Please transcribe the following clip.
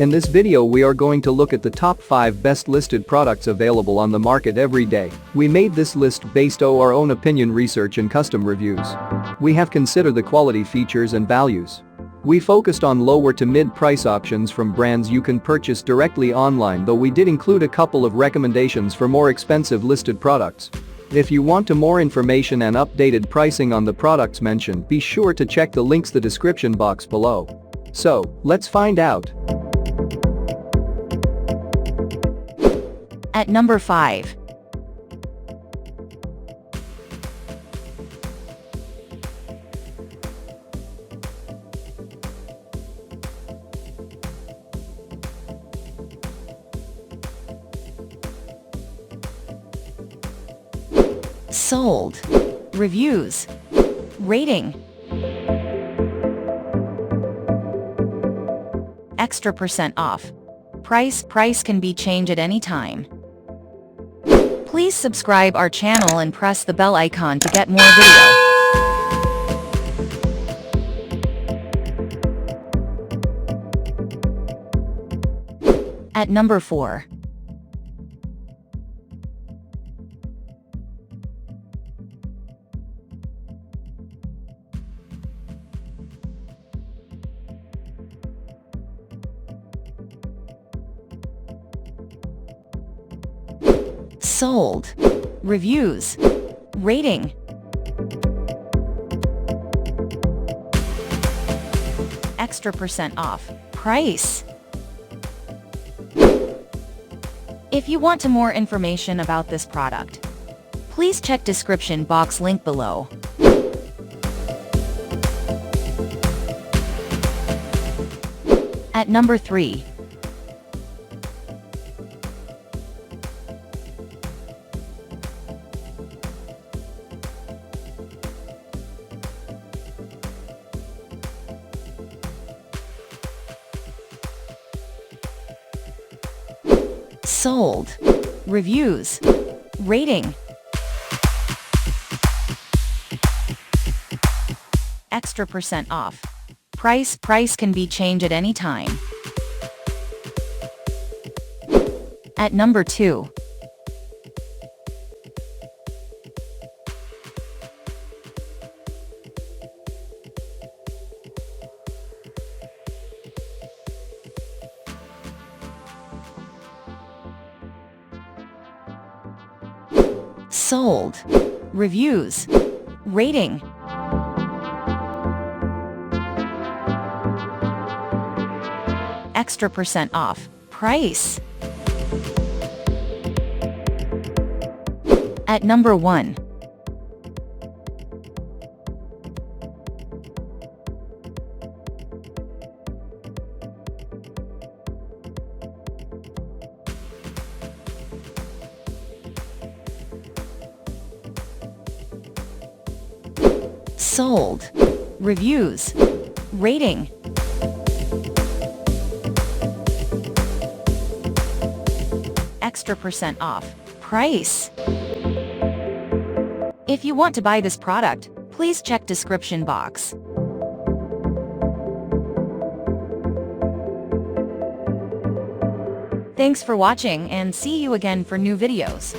In this video we are going to look at the top 5 best listed products available on the market every day. We made this list based on our own opinion, research and custom reviews. We have considered the quality, features and values. We focused on lower to mid price options from brands you can purchase directly online, though we did include a couple of recommendations for more expensive listed products. If you want more information and updated pricing on the products mentioned, be sure to check the links in the description box below. So, let's find out. At number 5. Sold. Reviews. Rating. Extra % off. Price can be changed at any time. Please subscribe our channel and press the bell icon to get more video. At number 4. Sold. Reviews. Rating. Extra % off. Price. If you want more information about this product, please check description box link below. At number 3. Sold. Reviews. Rating. Extra % off. Price can be changed at any time. At number 2. Sold. Reviews. Rating. Extra % off. Price. At number 1. Sold. Reviews. Rating. Extra % off. Price. If you want to buy this product, please check description box. Thanks for watching and see you again for new videos.